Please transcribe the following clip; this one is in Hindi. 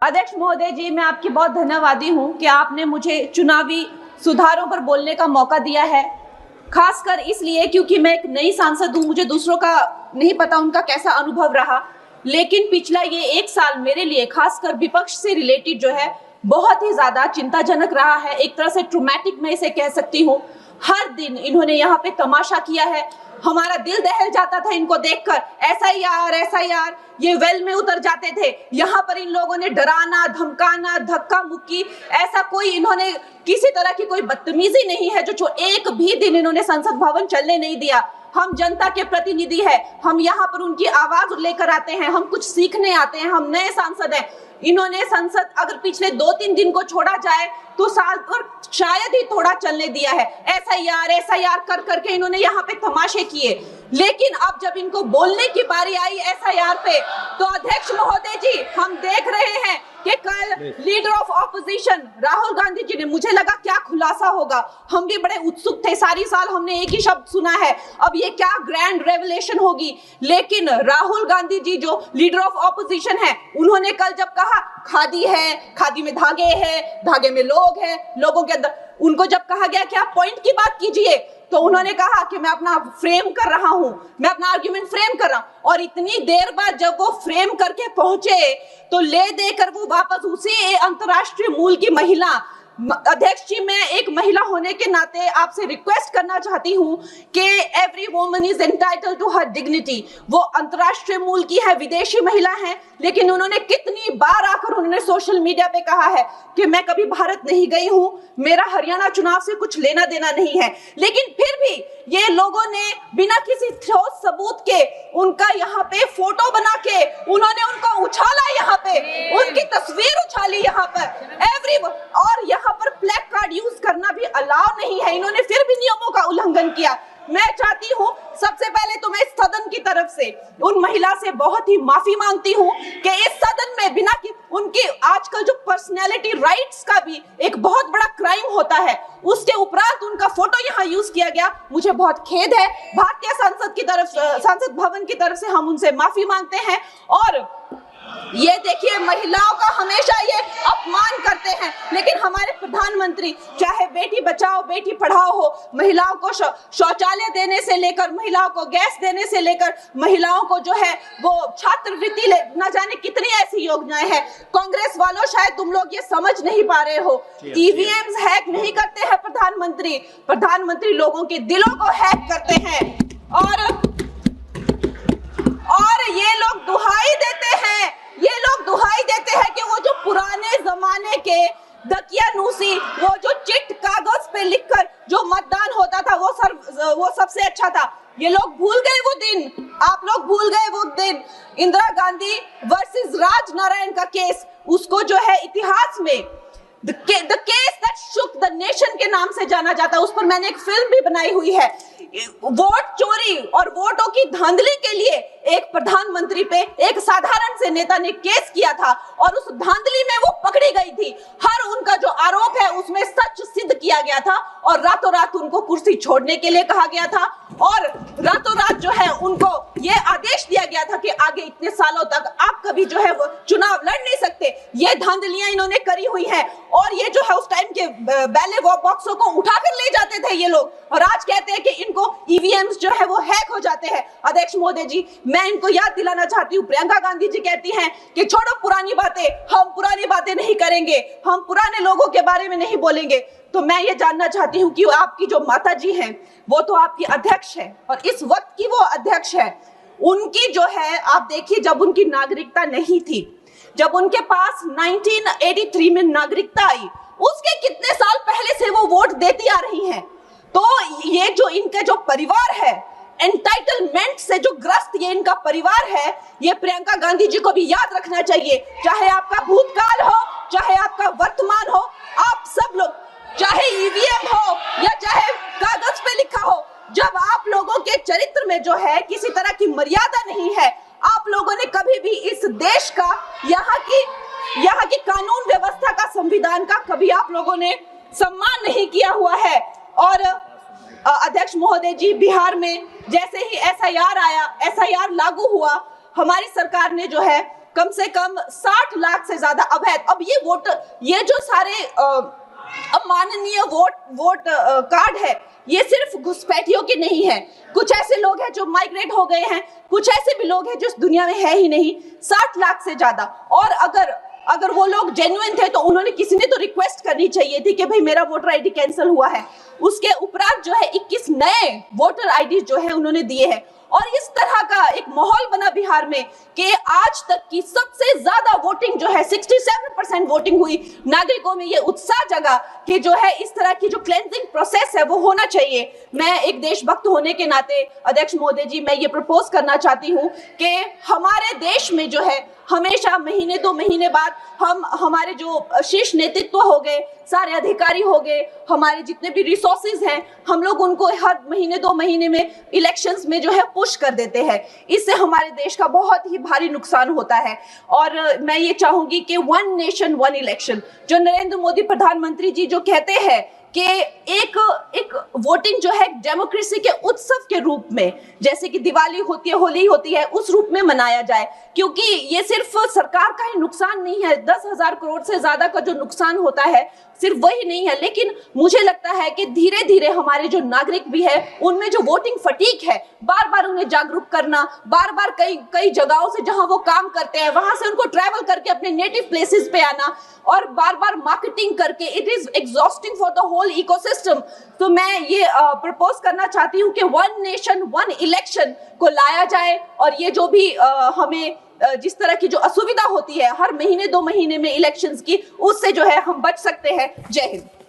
अध्यक्ष महोदय जी, मैं आपकी बहुत धन्यवादी हूं कि आपने मुझे चुनावी सुधारों पर बोलने का मौका दिया है, खासकर इसलिए क्योंकि मैं एक नई सांसद हूं, मुझे दूसरों का नहीं पता उनका कैसा अनुभव रहा, लेकिन पिछला ये 1 साल मेरे लिए खासकर विपक्ष से रिलेटेड जो है बहुत ही ज्यादा चिंताजनक रहा है। एक तरह से ट्रॉमेटिक मैं इसे कह सकती हूँ। हर दिन इन्होंने यहाँ पे तमाशा किया है, हमारा दिल दहल जाता था इनको देखकर। एसआईआर ये वेल में उतर जाते थे। यहाँ पर इन लोगों ने डराना, धमकाना, धक्का मुक्की, ऐसा कोई इन्होंने किसी तरह की कोई बदतमीजी नहीं है जो एक भी दिन इन्होंने संसद भवन चलने नहीं दिया। हम जनता के प्रतिनिधि है, हम यहाँ पर उनकी आवाज लेकर आते हैं, हम कुछ सीखने आते हैं, हम नए सांसद हैं। इन्होंने संसद अगर पिछले 2-3 दिन को छोड़ा जाए तो साल पर शायद ही थोड़ा चलने दिया है। एसआईआर कर करके इन्होंने यहाँ पे तमाशे किए, लेकिन अब जब इनको बोलने की बारी आई एसआईआर पे, तो अध्यक्ष महोदय जी हम देख रहे हैं कि कल leader of opposition Rahul Gandhi ji ने, मुझे लगा क्या खुलासा होगा, हम भी बड़े उत्सुक थे, सारी साल हमने एक ही शब्द सुना है, अब ये क्या ग्रैंड रेवलेशन होगी। लेकिन राहुल गांधी जी जो लीडर ऑफ ऑपोजिशन है, उन्होंने कल जब कहा खादी है, खादी में धागे हैं, धागे में लोग हैं, लोगों के अंदर, उनको जब कहा गया कि आप पॉइंट की बात कीजिए, तो उन्होंने कहा कि मैं अपना फ्रेम कर रहा हूं, मैं अपना आर्ग्यूमेंट फ्रेम कर रहा हूं। और इतनी देर बाद जब वो फ्रेम करके पहुंचे तो ले देकर वो वापस उसी अंतर्राष्ट्रीय मूल की महिला, अध्यक्ष जी मैं एक महिला होने के नाते आपसे रिक्वेस्ट करना चाहती हूं कि every woman is entitled to her dignity. वो अंतर्राष्ट्रीय मूल की है, विदेशी महिला है, लेकिन उन्होंने कितनी बार आकर उन्होंने सोशल मीडिया पे कहा है कि मैं कभी भारत नहीं गई हूं, मेरा हरियाणा चुनाव से कुछ लेना देना नहीं है। लेकिन फिर भी ये लोगों ने बिना किसी ठोस सबूत के उनका यहाँ पे फोटो बना के उन्होंने उनको उछाला, यहाँ पे उनकी तस्वीर उछाली यहाँ पर एवरी, और यहाँ पर फ्लैग कार्ड यूज करना भी अलाउ नहीं है। इन्होंने फिर भी नियमों का उल्लंघन किया। मैं चाहती हूँ सबसे पहले तो मैं इस सदन की तरफ से उन महिला से बहुत ही माफी मांगती हूँ कि इस सदन में बिना कि उनकी आजकल जो पर्सनैलिटी राइट्स का भी एक बहुत बड़ा क्राइम होता है, उसके उपरांत उनका फोटो यहाँ यूज किया गया, मुझे बहुत खेद है। भारतीय संसद की तरफ, संसद भवन की तरफ से हम उनसे माफी मांगते हैं। और ये देखिए महिलाओं का हमेशा ये अपमान करते हैं, लेकिन हमारे प्रधानमंत्री चाहे बेटी बचाओ बेटी पढ़ाओ हो, महिलाओं को शौचालय देने से लेकर, महिलाओं को गैस देने से लेकर, महिलाओं को जो है वो छात्रवृत्ति न जाने कितनी ऐसी योजनाएं हैं। कांग्रेस वालों शायद तुम लोग ये समझ नहीं पा रहे हो, ईवीएम्स हैक नहीं करते हैं प्रधानमंत्री लोगों के दिलों को हैक करते हैं। और ये लोग दुहाई देते हैं कि वो जो पुराने जमाने के दकियानूसी, वो जो चिट कागज पे लिखकर जो मतदान होता था वो सबसे अच्छा था। ये लोग भूल गए वो दिन, आप लोग भूल गए वो दिन। इंदिरा गांधी वर्सेस राज नारायण का केस, उसको जो है इतिहास में The case that shook the nation के नाम से जाना जाता है। उस पर मैंने एक फिल्म भी बनाई हुई है। वोट चोरी और वोटों की धांधली के लिए एक प्रधानमंत्री पे एक साधारण से नेता ने केस किया था और उस धांधली में वो पकड़ी गई थी। हर उनका जो आरोप है उसमें सच सिद्ध किया गया था और रातों रात उनको कुर्सी छोड़ने के लिए कहा गया था और रातों रात जो है उनको ये आदेश दिया गया था कि आगे इतने सालों तक आप कभी जो है वो चुनाव लड़ नहीं सकते। ये धांधलियां इन्होंने करी हुई हैं और ये जो है उस टाइम के बैलेट बॉक्सों को उठाकर ले जाते थे ये लोग, और आज कहते हैं कि इनको ईवीएम्स जो है वो हैक हो जाते हैं। अध्यक्ष महोदय जी, मैं इनको याद दिलाना चाहती हूँ, प्रियंका गांधी जी कहती हैं कि छोड़ो पुरानी बातें, हम पुरानी बातें नहीं करेंगे, हम पुराने लोगों के बारे में नहीं बोलेंगे। तो मैं ये जानना चाहती हूँ कि आपकी जो माता जी हैं वो तो आपकी अध्यक्ष है और इस वक्त की वो अध्यक्ष है, उनकी जो है आप देखिए जब उनकी नागरिकता नहीं थी, जब उनके पास 1983 में नागरिकता आई, उसके कितने साल पहले से वो वोट देती आ रही हैं। तो ये जो इनका जो परिवार है, एंटाइटलमेंट से जो ग्रस्त ये इनका परिवार है, ये प्रियंका गांधी जी को भी याद रखना चाहिए। चाहे आपका भूतकाल हो, चाहे आपका वर्तमान हो, आप सब लोग, चाहे ईवीएम हो या चाहे कागज पे लिखा हो, जब आप लोगों के चरित्र में जो है किसी तरह की मर्यादा नहीं है, आप लोगों ने कभी भी इस देश का, यहाँ की कानून व्यवस्था का, संविधान का कभी आप लोगों ने सम्मान नहीं किया हुआ है। और अध्यक्ष महोदय जी, बिहार में जैसे ही एसआईआर आया, एसआईआर लागू हुआ, हमारी सरकार ने जो है कम से कम 60 लाख से ज्यादा अवैध। अब ये वोटर, ये जो सारे अमाननीय वोट कार्ड है, ये सिर्फ घुसपैठियों के नहीं है। कुछ ऐसे लोग हैं जो माइग्रेट हो गए हैं, कुछ ऐसे भी लोग हैं जो इस दुनिया में है ही नहीं। 60 लाख से ज्यादा। और अगर वो लोग जेन्युइन थे तो उन्होंने, किसी ने तो रिक्वेस्ट करनी चाहिए थी कि भाई मेरा वोटर आईडी कैंसिल हुआ है। उसके उपरांत जो है 21 नए वोटर आईडी जो है उन्होंने दिए हैं। और इस तरह का एक माहौल बना बिहार में कि आज तक की सबसे ज्यादा वोटिंग जो है 67% वोटिंग हुई। नागरिकों में ये उत्साह जगा कि जो है इस तरह की जो क्लेंजिंग प्रोसेस है वो होना चाहिए। मैं एक देशभक्त होने के नाते अध्यक्ष महोदय जी, मैं ये प्रपोज करना चाहती हूँ कि हमारे देश में जो है हमेशा महीने 2 महीने बाद हमारे जो शीर्ष नेतृत्व हो गए, सारे अधिकारी हो गए, हमारे जितने भी रिसोर्सेज हैं, हम लोग उनको हर महीने 2 महीने में इलेक्शंस में जो है पुश कर देते हैं। इससे हमारे देश का बहुत ही भारी नुकसान होता है। और मैं ये चाहूंगी कि 1 नेशन 1 इलेक्शन, जो नरेंद्र मोदी प्रधानमंत्री जी जो कहते हैं कि एक वोटिंग जो है डेमोक्रेसी के उत्सव के रूप में, जैसे कि दिवाली होती है, होली होती है, उस रूप में मनाया जाए। क्योंकि ये सिर्फ सरकार का ही नुकसान नहीं है, 10,000 करोड़ से ज्यादा का जो नुकसान होता है सिर्फ वही नहीं है, लेकिन मुझे लगता है कि धीरे धीरे हमारे जो नागरिक भी है उनमें जो वोटिंग फटीक है, बार बार उन्हें जागरूक करना, बार बार कई जगहों से जहां वो काम करते हैं वहां से उनको ट्रैवल करके अपने नेटिव प्लेसेस पे आना और बार बार मार्केटिंग करके, it is exhausting for the whole ecosystem. तो मैं ये प्रपोज करना चाहती हूँ कि 1 नेशन 1 इलेक्शन को लाया जाए। और ये जो भी हमें जिस तरह की जो असुविधा होती है हर महीने 2 महीने में इलेक्शंस की, उससे जो है हम बच सकते हैं। जय हिंद।